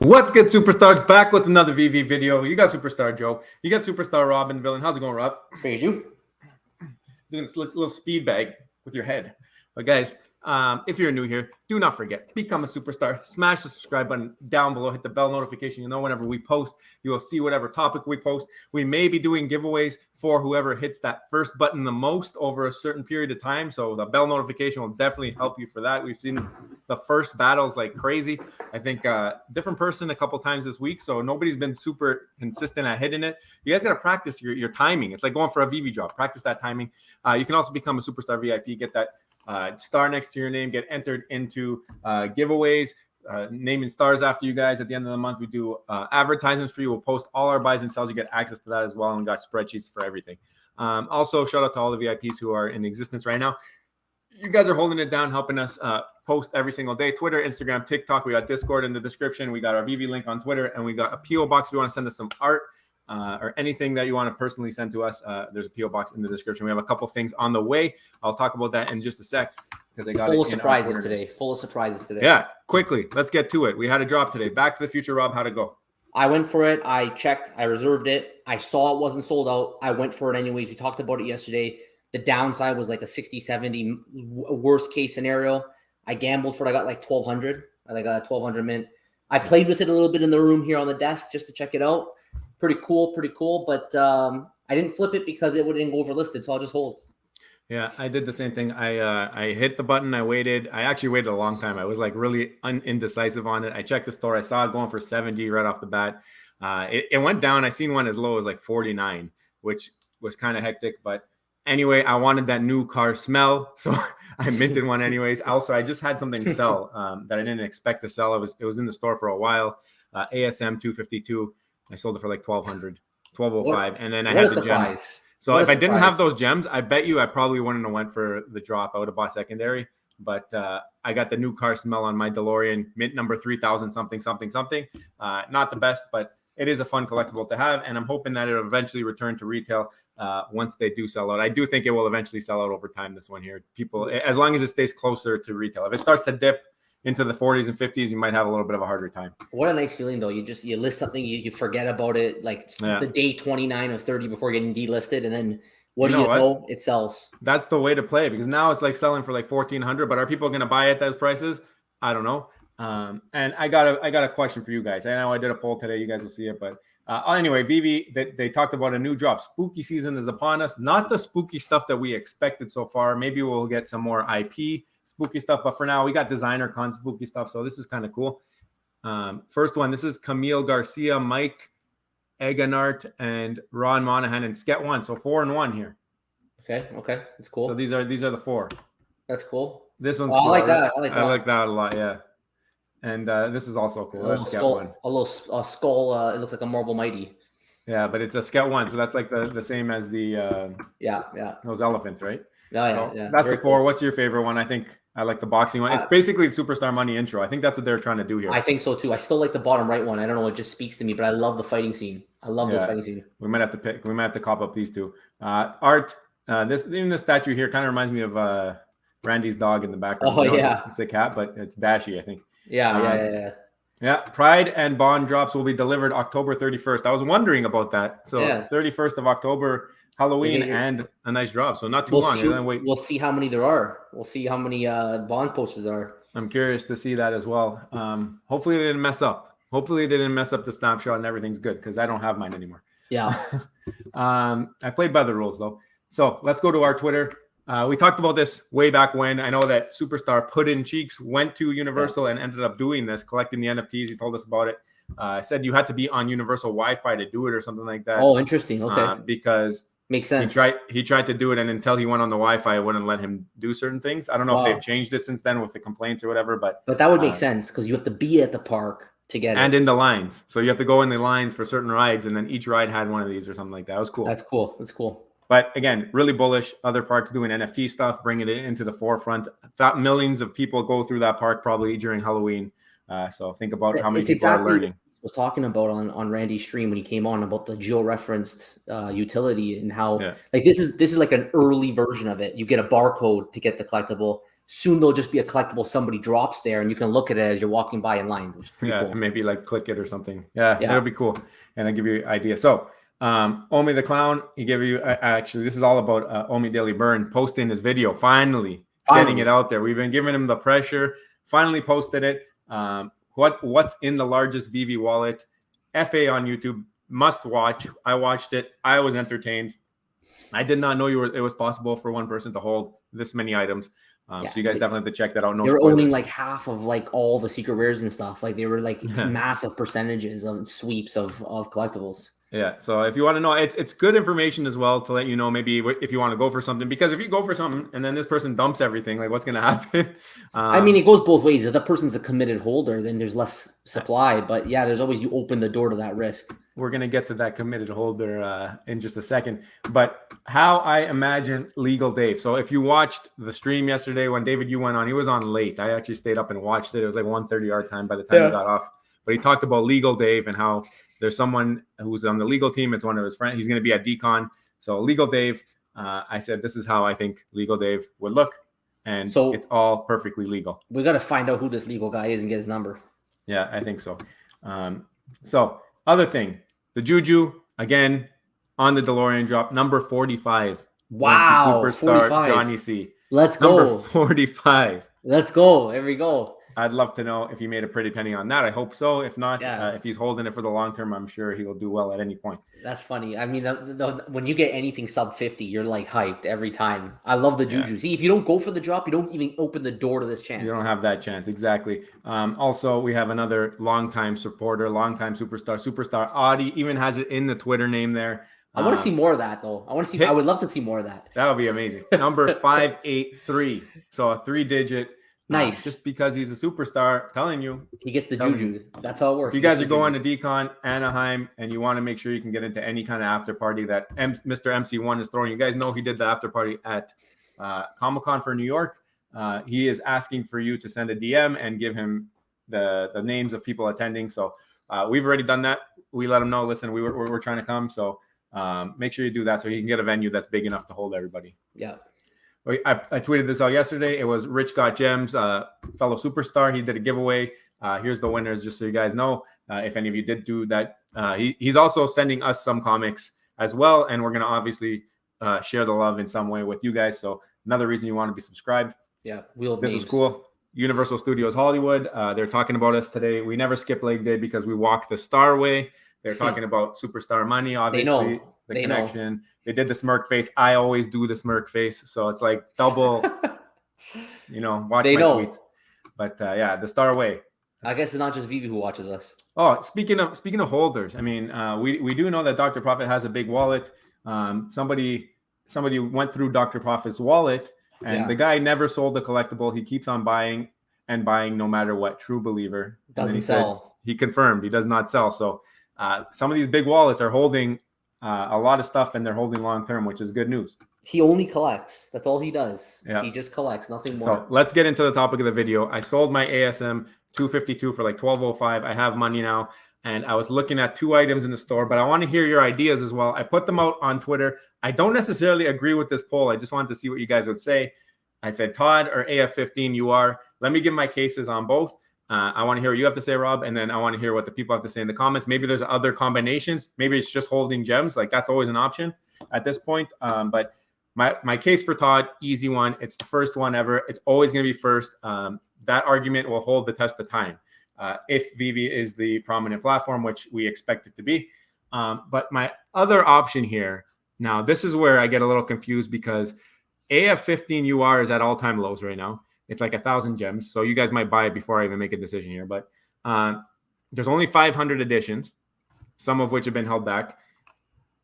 What's good, superstars? Back with another VV video. You got Superstar Joe. You got Superstar Robin Villain. How's it going, Rob? How you Doing this little speed bag with your head. But guys, if you're new here, do not forget, become a superstar. Smash the subscribe button down below. Hit the bell notification. You know whenever we post, you will see whatever topic we post. We may be doing giveaways for whoever hits that first button the most over a certain period of time. So the bell notification will definitely help you for that. We've seen the first battles like crazy. I think different person a couple times this week. So nobody's been super consistent at hitting it. You guys got to practice your timing. It's like going for a VV drop. Practice that timing. You can also become a superstar VIP. Get that star next to your name, get entered into giveaways, naming stars after you guys. At the end of the month, we do advertisements for you. We'll post all our buys and sells. You get access to that as well, and we got spreadsheets for everything. Also, shout out to all the VIPs who are in existence right now. You guys are holding it down, helping us post every single day. Twitter, Instagram, TikTok. We got Discord in the description. We got our VV link on Twitter, and we got a PO box if you want to send us some art. Or anything that you want to personally send to us, there's a PO box in the description. We have a couple things on the way. I'll talk about that in just a sec because I got full of surprises today. Full of surprises today. Yeah, quickly, let's get to it. We had a drop today. Back to the Future, Rob. How'd it go? I went for it. I checked. I reserved it. I saw it wasn't sold out. I went for it anyways. We talked about it yesterday. The downside was like a 60, 70 worst case scenario. I gambled for it. I got like 1,200. I got a 1,200 mint. I played with it a little bit in the room here on the desk just to check it out. Pretty cool. But I didn't flip it because it wouldn't go over listed, so I'll just hold. Yeah, I did the same thing. I hit the button. I waited. I actually waited a long time. I was like really indecisive on it. I checked the store. I saw it going for 70 right off the bat. It went down. I seen one as low as like 49, which was kind of hectic. But anyway, I wanted that new car smell, so I minted one anyways. Also, I just had something sell that I didn't expect to sell. It was in the store for a while. ASM 252. I sold it for like 1,200, 1,205, and then I had the gems. So if I didn't have those gems, I bet you I probably wouldn't have went for the drop. I would have bought secondary, but I got the new car smell on my DeLorean, mint number 3,000 something. Not the best, but it is a fun collectible to have, and I'm hoping that it'll eventually return to retail once they do sell out. I do think it will eventually sell out over time, this one here. People, as long as it stays closer to retail. If it starts to dip into the 40s and 50s, you might have a little bit of a harder time. What a nice feeling, though. You list something, you forget about it, like the day 29 or 30 before getting delisted, and then what do you know? It sells. That's the way to play, because now it's like selling for like 1,400. But are people going to buy at those prices? I don't know. And I got a question for you guys. I know I did a poll today. You guys will see it, but anyway, Veve, they talked about a new drop. Spooky season is upon us. Not the spooky stuff that we expected so far. Maybe we'll get some more IP spooky stuff, but for now we got designer con spooky stuff, so this is kind of cool. First one, this is Camille Garcia, Mike Eganart, and Ron Monahan, and Sket One. So 4 and 1 here. Okay, that's cool. So these are the 4. That's cool. This one's cool. I like that. I like that a lot. Yeah. And this is also cool. That's Sket One. A little skull. It looks like a Marvel Mighty. Yeah, but it's a Sket One, so that's like the same as the those elephants, right? Yeah. That's the 4. Cool. What's your favorite one? I think I like the boxing one. It's basically the Superstar Money intro. I think that's what they're trying to do here. I think so too. I still like the bottom right one. I don't know. It just speaks to me, but I love the fighting scene. I love this fighting scene. We might have to pick. We might have to cop up these two. Art. This statue here kind of reminds me of Randy's dog in the background. Oh yeah, it's a cat, but it's Dashy, I think. Yeah. Pride and Bond drops will be delivered October 31st. I was wondering about that. So 31st of October, Halloween, and a nice drop. So not too long. We'll see how many there are. We'll see how many Bond posters there are. I'm curious to see that as well. Hopefully they didn't mess up. Hopefully they didn't mess up the snapshot and everything's good, because I don't have mine anymore. Yeah. I played by the rules though. So let's go to our Twitter. We talked about this way back when. I know that Superstar Puddin Cheeks went to Universal and ended up doing this, collecting the NFTs. He told us about it. Said you had to be on Universal Wi-Fi to do it or something like that. Oh, interesting. Okay. Because makes sense. He tried to do it, and until he went on the Wi-Fi, it wouldn't let him do certain things. I don't know if they've changed it since then with the complaints or whatever. But that would make sense, because you have to be at the park to get it. And in the lines. So you have to go in the lines for certain rides, and then each ride had one of these or something like that. It was cool. That's cool. But again, really bullish. Other parks doing NFT stuff, bringing it into the forefront. Millions of people go through that park probably during Halloween. So think about how many people are learning. I was talking about on Randy's stream when he came on about the geo-referenced utility, and how like this is like an early version of it. You get a barcode to get the collectible. Soon there'll just be a collectible somebody drops there, and you can look at it as you're walking by in line, which is pretty cool. Maybe like click it or something. Yeah, it'll be cool, and I'll give you an idea. So, Omi the Clown, he gave you actually. This is all about Omi Daily Burn posting his video. Finally getting it out there. We've been giving him the pressure. Finally posted it. What's in the largest Veve wallet? FA on YouTube, must watch. I watched it. I was entertained. I did not know it was possible for one person to hold this many items. So you guys definitely have to check that out. No, they were owning like half of like all the secret rares and stuff. Like they were like massive percentages of sweeps of collectibles. Yeah. So if you want to know, it's good information as well to let you know maybe if you want to go for something, because if you go for something and then this person dumps everything, like what's going to happen? I mean, it goes both ways. If the person's a committed holder, then there's less supply. But yeah, there's always, you open the door to that risk. We're going to get to that committed holder in just a second. But how I imagine Legal Dave. So if you watched the stream yesterday when David, you went on, he was on late. I actually stayed up and watched it. It was like 1:30 our time by the time he got off. But he talked about Legal Dave and how there's someone who's on the legal team. It's one of his friends. He's going to be at Decon. So Legal Dave, I said, this is how I think Legal Dave would look. And so it's all perfectly legal. We got to find out who this legal guy is and get his number. Yeah, I think so. So other thing, the Juju, again, on the DeLorean drop, number 45. Wow. Superstar 45. Johnny C. Let's go. Number 45. Let's go. There we go. I'd love to know if he made a pretty penny on that. I hope so. If not, if he's holding it for the long term, I'm sure he will do well at any point. That's funny. I mean, when you get anything sub 50, you're like hyped every time. I love the Juju. See, if you don't go for the drop, you don't even open the door to this chance. You don't have that chance. Exactly. Also, we have another longtime supporter, longtime superstar Audie, even has it in the Twitter name there. I want to see more of that, though. I would love to see more of that. That would be amazing. Number 583. So a 3-digit. Nice. Just because he's a superstar, telling you. He gets the Juju. That's how it works. If you guys are going to Decon, Anaheim, and you want to make sure you can get into any kind of after party that Mr. MC1 is throwing, you guys know he did the after party at Comic-Con for New York. He is asking for you to send a DM and give him the names of people attending. So we've already done that. We let him know, listen, we're trying to come. So make sure you do that so he can get a venue that's big enough to hold everybody. Yeah. I tweeted this out yesterday. It was Rich Got Gems, fellow superstar. He did a giveaway. Here's the winners, just so you guys know. If any of you did do that, he's also sending us some comics as well, and we're going to obviously share the love in some way with you guys. So another reason you want to be subscribed. Yeah, this was cool. Universal Studios Hollywood. They're talking about us today. We never skip leg day because we walk the Star Way. They're talking about superstar money, obviously. The connection. Know. They did the smirk face. I always do the smirk face. So it's like double, watch my tweets. But the Star Way. I guess it's not just Veve who watches us. Oh, speaking of holders, I mean, we do know that Dr. Profit has a big wallet. Somebody went through Dr. Profit's wallet, and the guy never sold the collectible. He keeps on buying and buying no matter what. True believer. Doesn't sell. He confirmed he does not sell. So some of these big wallets are holding a lot of stuff, and they're holding long term, which is good news. He only collects. That's all he does. Yeah. He just collects, nothing more. So let's get into the topic of the video. I sold my ASM 252 for like $12.05. I have money now, and I was looking at 2 items in the store, but I want to hear your ideas as well. I put them out on Twitter. I don't necessarily agree with this poll. I just wanted to see what you guys would say. I said Todd or AF15 UR. Let me give my cases on both. I want to hear what you have to say, Rob, and then I want to hear what the people have to say in the comments. Maybe there's other combinations. Maybe it's just holding gems. Like that's always an option at this point. But my case for Todd, easy one. It's the first one ever. It's always going to be first. That argument will hold the test of time if Veve is the prominent platform, which we expect it to be. But my other option here, now this is where I get a little confused because AF15 UR is at all-time lows right now. It's like 1,000 gems. So you guys might buy it before I even make a decision here. But there's only 500 editions, some of which have been held back.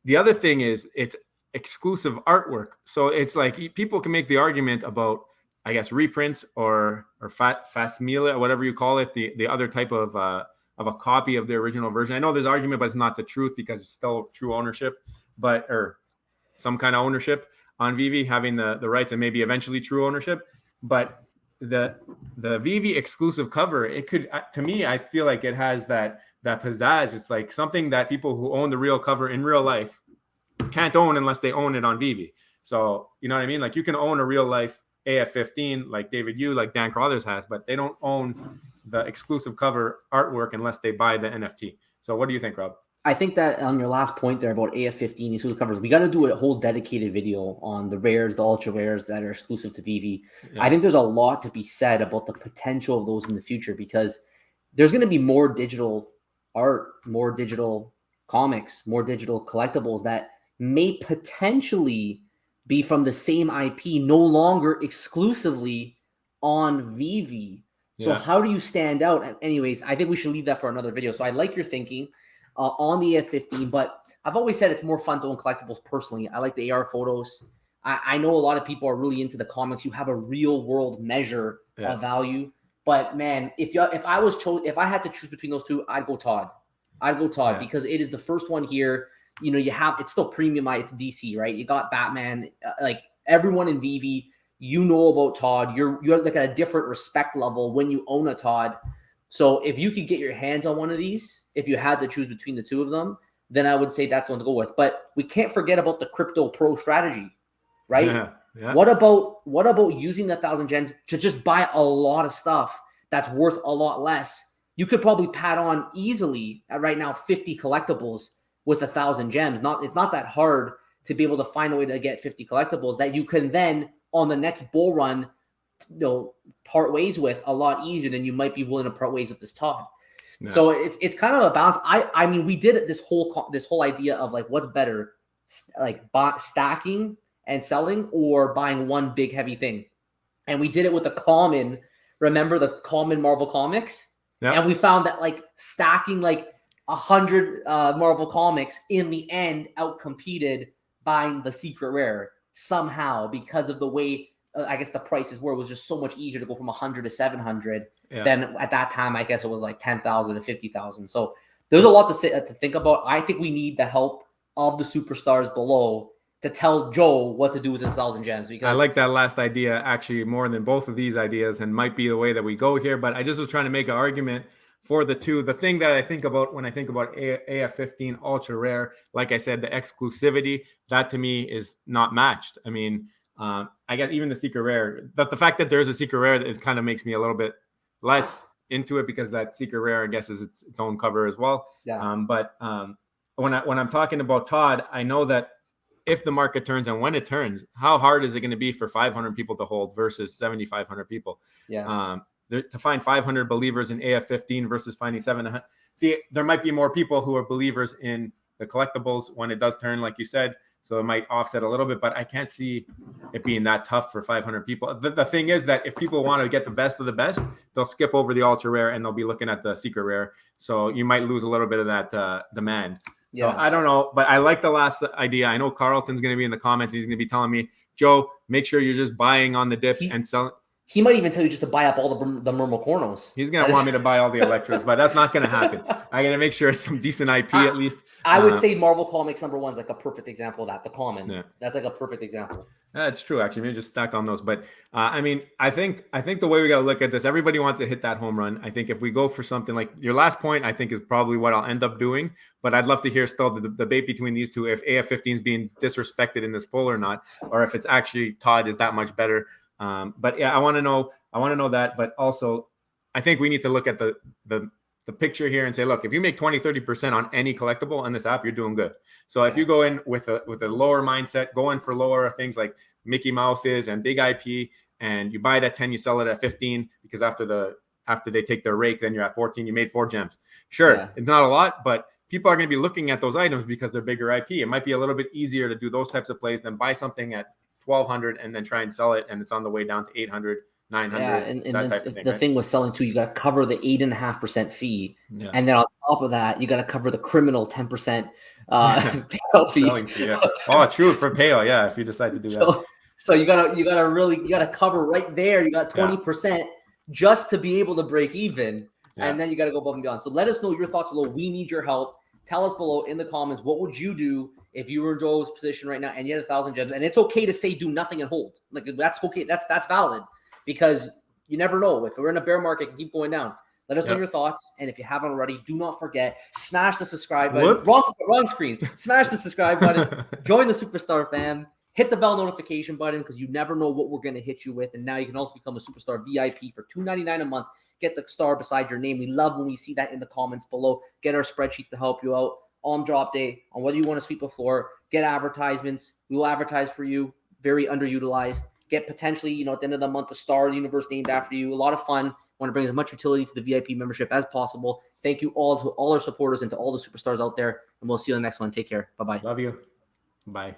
The other thing is it's exclusive artwork. So it's like people can make the argument about, I guess, reprints or facsimile, whatever you call it, the other type of a copy of the original version. I know there's argument, but it's not the truth because it's still true ownership, or some kind of ownership on Veve, having the rights and maybe eventually true ownership. But the Veve exclusive cover, it could, to me, I feel like it has that pizzazz. It's like something that people who own the real cover in real life can't own unless they own it on Veve. So you know what I mean? Like you can own a real life AF15 like David Yu, like Dan Carruthers has, but they don't own the exclusive cover artwork unless they buy the NFT. So what do you think, Rob? I think that on your last point there about AF15 exclusive covers, we got to do a whole dedicated video on the rares, the ultra rares that are exclusive to Veve. Yeah. I think there's a lot to be said about the potential of those in the future, because there's going to be more digital art, more digital comics, more digital collectibles that may potentially be from the same IP, no longer exclusively on Veve. So how do you stand out? Anyways, I think we should leave that for another video. So I like your thinking on the AF15, but I've always said it's more fun to own collectibles personally. I like the AR photos. I know a lot of people are really into the comics. You have a real world measure of value. But man, if I had to choose between those two, I'd go Todd. Because it is the first one here. You know, it's still premium. It's DC, right? You got Batman. Like everyone in Veve, you know about Todd. You're like at a different respect level when you own a Todd. So if you could get your hands on one of these, if you had to choose between the two of them, then I would say that's one to go with. But we can't forget about the crypto pro strategy, right? Yeah. What about using the 1,000 gems to just buy a lot of stuff that's worth a lot less? You could probably pad on easily right now 50 collectibles with 1,000 gems. It's not that hard to be able to find a way to get 50 collectibles that you can then on the next bull run, part ways with a lot easier than you might be willing to part ways with this Todd. No. So it's kind of a balance. I mean, we did this whole idea of like what's better, like stacking and selling or buying one big heavy thing, and we did it with the common. Remember the common Marvel comics, and we found that like stacking like 100 Marvel comics in the end outcompeted buying the secret rare somehow because of the way. I guess the prices were, it was just so much easier to go from 100 to 700 than at that time. I guess it was like 10,000 to 50,000. So there's a lot to think about. I think we need the help of the superstars below to tell Joe what to do with his 1,000 gems. Because I like that last idea actually more than both of these ideas, and might be the way that we go here. But I just was trying to make an argument for the two. The thing that I think about when I think about AF15 ultra rare, like I said, the exclusivity, that to me is not matched. I mean, I guess even the secret rare, but the fact that there's a secret rare is kind of makes me a little bit less into it, because that secret rare, I guess, is its own cover as well. Yeah. But when I'm talking about Todd, I know that if the market turns and when it turns, how hard is it going to be for 500 people to hold versus 7,500 people? Yeah. To find 500 believers in AF15 versus finding 700. See, there might be more people who are believers in the collectibles when it does turn, like you said. So it might offset a little bit, but I can't see it being that tough for 500 people. The thing is that if people want to get the best of the best, they'll skip over the ultra rare and they'll be looking at the secret rare. So you might lose a little bit of that demand. So I don't know, but I like the last idea. I know Carlton's going to be in the comments. He's going to be telling me, Joe, make sure you're just buying on the dips and selling. He might even tell you just to buy up all the Murmur-Cornos. He's going to want me to buy all the Electras, but that's not going to happen. I got to make sure it's some decent IP at least. I would say Marvel Comics #1 is like a perfect example of that. The common. Yeah. That's like a perfect example. It's true, actually. Maybe just stack on those. But I mean, I think the way we got to look at this, everybody wants to hit that home run. I think if we go for something like your last point, I think is probably what I'll end up doing. But I'd love to hear still the debate between these two, if AF15 is being disrespected in this poll or not, or if it's actually Todd is that much better. But yeah, I want to know that. But also, I think we need to look at the picture here and say, look, if you make 20-30% on any collectible on this app, you're doing good. So if you go in with a lower mindset, go in for lower things like Mickey Mouse's and big IP, and you buy it at 10, you sell it at 15, because after they take their rake, then you're at 14, you made 4 gems. Sure, It's not a lot, but people are going to be looking at those items because they're bigger IP. It might be a little bit easier to do those types of plays than buy something at 1,200 and then try and sell it, and it's on the way down to 800. 900, and that type of thing, the thing with selling too, you got to cover the 8.5% fee, and then on top of that, you got to cover the criminal 10% payout fee. Oh, true, for payout, if you decide to do that. So you gotta cover right there. You got 20% just to be able to break even, and then you got to go above and beyond. So let us know your thoughts below. We need your help. Tell us below in the comments, what would you do if you were in Joe's position right now and you had 1,000 gems? And it's okay to say do nothing and hold. Like that's okay. That's valid. Because you never know. If we're in a bear market, it can keep going down. Let us know your thoughts. And if you haven't already, do not forget, smash the subscribe button. Wrong screen. Smash the subscribe button. Join the Superstar fam. hit the bell notification button because you never know what we're going to hit you with. And now you can also become a superstar VIP for $2.99 a month. Get the star beside your name. We love when we see that in the comments below. Get our spreadsheets to help you out on drop day, on whether you want to sweep a floor, get advertisements. We will advertise for you. Very underutilized. Get potentially, at the end of the month, a star of the universe named after you. A lot of fun. Want to bring as much utility to the VIP membership as possible. Thank you all to all our supporters and to all the superstars out there. And we'll see you in the next one. Take care. Bye-bye. Love you. Bye.